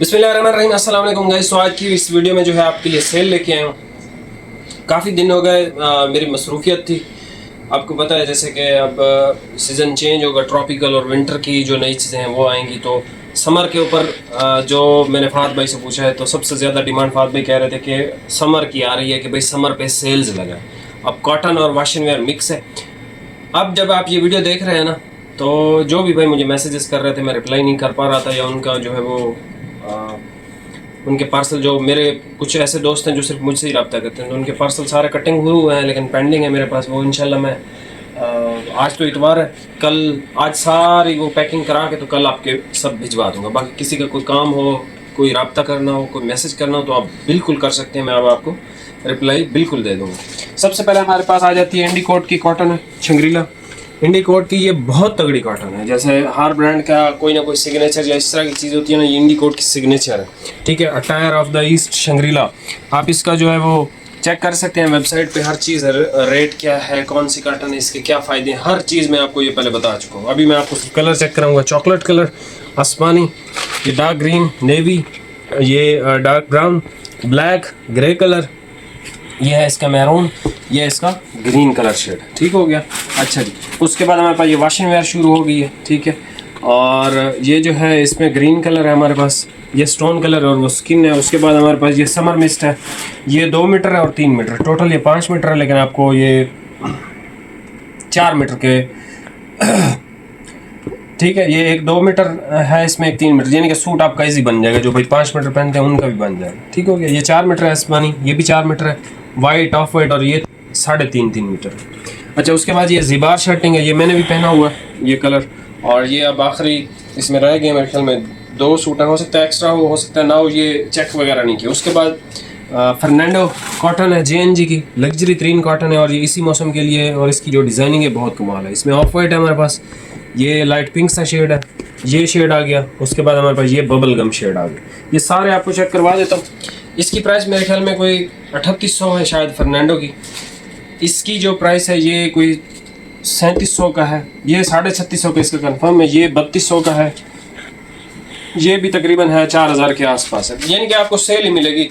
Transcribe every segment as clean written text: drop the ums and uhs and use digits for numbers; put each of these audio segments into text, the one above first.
बिस्मिल्लाहिर्रहमानिर्रहीम, अस्सलाम वालेकुम गाइस। तो आज की इस वीडियो में जो है आपके लिए सेल लेके आया हूँ। काफ़ी दिन हो गए मेरी मसरूफियत थी। आपको पता है जैसे कि अब सीज़न चेंज होगा, ट्रॉपिकल और विंटर की जो नई चीज़ें हैं वो आएंगी। तो समर के ऊपर जो मैंने फ़ाद भाई से पूछा है तो सबसे ज़्यादा डिमांड फ़ाद भाई कह रहे थे कि समर की आ रही है कि भाई समर पे सेल्स लगाए। अब कॉटन और वाशिंग वेयर मिक्स है। अब जब आप ये वीडियो देख रहे हैं ना, तो जो भी भाई मुझे मैसेजेस कर रहे थे मैं रिप्लाई नहीं कर पा रहा था, या उनका जो है वो उनके पार्सल, जो मेरे कुछ ऐसे दोस्त हैं जो सिर्फ मुझसे ही रब्ता करते हैं, तो उनके पार्सल सारे कटिंग हुए हैं लेकिन पेंडिंग है मेरे पास। वो इंशाल्लाह मैं आज तो इतवार है, कल आज सारी वो पैकिंग करा के तो कल आपके सब भिजवा दूंगा। बाकी किसी का कोई काम हो, कोई रब्ता करना हो, कोई मैसेज करना हो तो आप बिल्कुल कर सकते हैं, मैं अब आपको रिप्लाई बिल्कुल दे दूँगा। सबसे पहले हमारे पास आ जाती है इंडिकोट की कॉटन है, शंग्रीला इंडिकोट की। ये बहुत तगड़ी कॉटन है, जैसे हर ब्रांड का कोई ना कोई सिग्नेचर या इस तरह की चीज़ होती है ना, ये इंडिकोट की सिग्नेचर है। ठीक है, attire of the east Shangrila. आप इसका जो है वो चेक कर सकते हैं वेबसाइट पे, हर चीज़ रेट क्या है, कौन सी कॉटन है, इसके क्या फ़ायदे हैं, हर चीज़ मैं आपको ये पहले बता चुका हूँ। अभी मैं आपको कलर चेक कराऊँगा। चॉकलेट कलर, आसमानी, ये डार्क ग्रीन, नेवी, ये dark brown, black, grey colour, ये है इसका मैरून, ये इसका ग्रीन कलर शेड। ठीक हो गया। अच्छा जी, उसके बाद हमारे पास ये वाशिंग वेयर शुरू हो गई है। ठीक है, और ये जो है इसमें ग्रीन कलर है हमारे पास, ये स्टोन कलर और वो स्किन है। उसके बाद हमारे पास ये समर मिस्ट है, ये 2 मीटर है और 3 मीटर, टोटल ये 5 मीटर है, लेकिन आपको ये 4 मीटर के ठीक है, ये एक 2 मीटर है, इसमें एक 3 मीटर, यानी कि सूट आपका इजी बन जाएगा। जो भाई 5 मीटर पहनते हैं उनका भी बन जाएगा। ठीक हो गया। ये 4 मीटर है आसमानी, ये भी 4 मीटर है, वाइट, ऑफ वाइट, और ये 3.5 मीटर है। अच्छा, उसके बाद ये ज़िबार शर्टिंग है, ये मैंने भी पहना हुआ है ये कलर। और ये अब आखिरी इसमें रह गए मेरे ख्याल में 2 सूट हो सकता है एक्स्ट्रा हो सकता है ना हो, ये चेक वगैरह नहीं किया। उसके बाद फर्नांडो कॉटन है, JNG की लग्जरी तरीन कॉटन है, और ये इसी मौसम के लिए, और इसकी जो डिज़ाइनिंग है बहुत कमाल है। इसमें ऑफ वाइट है हमारे पास, ये लाइट पिंक सा शेड है, ये शेड आ गया। उसके बाद हमारे पास ये बबल गम शेड आ गया। ये सारे आपको चेक करवा देता हूँ। इसकी प्राइस मेरे ख्याल में कोई 3800 है शायद फर्नांडो की। इसकी जो प्राइस है ये कोई 3700 का है, ये 3650 का इसका कंफर्म है, ये 3200 का है, ये भी तकरीबन है 4000 के आसपास है, यानी कि आपको सेल ही मिलेगी।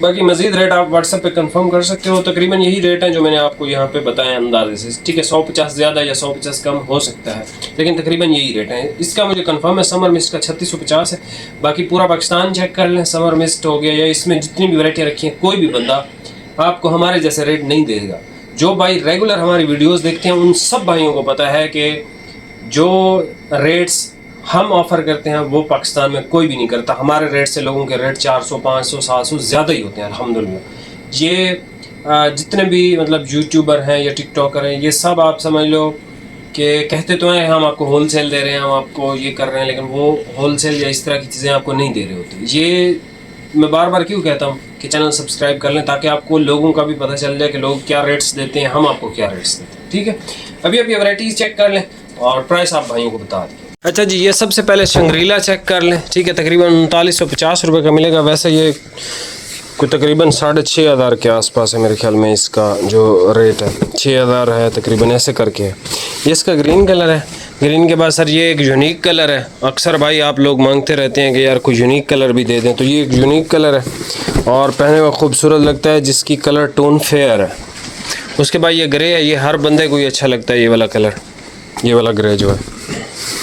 बाकी मज़ीद रेट आप व्हाट्सएप पे कंफर्म कर सकते हो। तकरीबन यही रेट है जो मैंने आपको यहाँ पे बताया अंदाजे से। ठीक है, 150 ज़्यादा या 150 कम हो सकता है, लेकिन तकरीबन यही रेट है। इसका मुझे कंफर्म है समर मिस्ट का 3650 है। बाकी पूरा पाकिस्तान चेक कर लें, समर मिस्ट हो गया या इसमें जितनी भी वैरायटियाँ रखी हैं, कोई भी बंदा आपको हमारे जैसे रेट नहीं देगा। जो भाई रेगुलर हमारी वीडियोज़ देखते हैं उन सब भाइयों को पता है कि जो रेट्स हम ऑफ़र करते हैं वो पाकिस्तान में कोई भी नहीं करता। हमारे रेट से लोगों के रेट 400, 500, 700 ज़्यादा ही होते हैं अल्हम्दुलिल्लाह। ये जितने भी मतलब यूट्यूबर हैं या टिकटॉकर हैं, ये सब आप समझ लो कि कहते तो हैं हम आपको होल सेल दे रहे हैं, हम आपको ये कर रहे हैं, लेकिन वो होल सेल या इस तरह की चीज़ें आपको नहीं दे रहे होते। ये मैं बार बार क्यों कहता हूँ कि चैनल सब्सक्राइब कर लें, ताकि आपको लोगों का भी पता चल जाए कि लोग क्या रेट्स देते हैं, हम आपको क्या रेट्स देते हैं। ठीक है, अभी आप ये वैराइटीज़ चेक कर लें और प्राइस आप भाइयों को बता दें। अच्छा जी, ये सबसे पहले शंग्रीला चेक कर लें। ठीक है, तकरीबन 3950 रुपये का मिलेगा। वैसे ये कोई तकरीबन 6500 के आसपास है मेरे ख्याल में, इसका जो रेट है 6000 है तकरीबन, ऐसे करके है। ये इसका ग्रीन कलर है। ग्रीन के बाद सर ये एक यूनिक कलर है। अक्सर भाई आप लोग मांगते रहते हैं कि यार कोई यूनिक कलर भी दे दें, तो ये एक यूनिक कलर है और पहने में खूबसूरत लगता है, जिसकी कलर टोन फेयर है। उसके बाद ये ग्रे है, ये हर बंदे को ही अच्छा लगता है ये वाला कलर, ये वाला ग्रे जो है।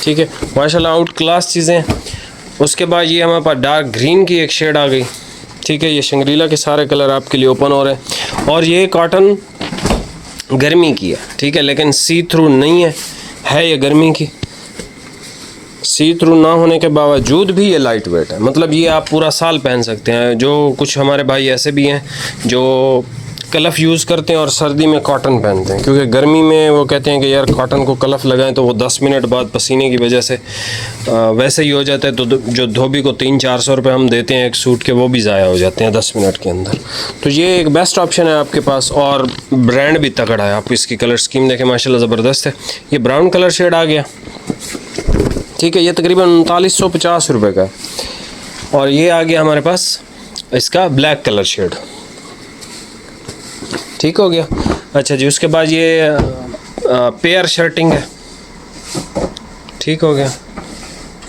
ठीक है, माशाल्लाह आउट क्लास चीज़ें हैं। उसके बाद ये हमारे पास डार्क ग्रीन की एक शेड आ गई। ठीक है, ये शंग्रीला के सारे कलर आपके लिए ओपन हो रहे हैं, और ये कॉटन गर्मी की है। ठीक है, लेकिन सी थ्रू नहीं है ये गर्मी की। सी थ्रू ना होने के बावजूद भी ये लाइट वेट है, मतलब ये आप पूरा साल पहन सकते हैं। जो कुछ हमारे भाई ऐसे भी हैं जो कलफ यूज़ करते हैं और सर्दी में कॉटन पहनते हैं, क्योंकि गर्मी में वो कहते हैं कि यार कॉटन को कलफ लगाएं तो वो 10 मिनट बाद पसीने की वजह से वैसे ही हो जाता है। तो जो धोबी को 300-400 रुपये हम देते हैं एक सूट के, वो भी ज़ाया हो जाते हैं 10 मिनट के अंदर। तो ये एक बेस्ट ऑप्शन है आपके पास, और ब्रांड भी तगड़ा है। आप इसकी कलर स्कीम देखें, माशाल्लाह ज़बरदस्त है। ये ब्राउन कलर शेड आ गया। ठीक है, ये तकरीबन 3950 रुपये का है। और ये आ गया हमारे पास इसका ब्लैक कलर शेड। ठीक हो गया। अच्छा जी, उसके बाद ये पेयर शर्टिंग है। ठीक हो गया।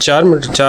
4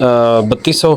3200.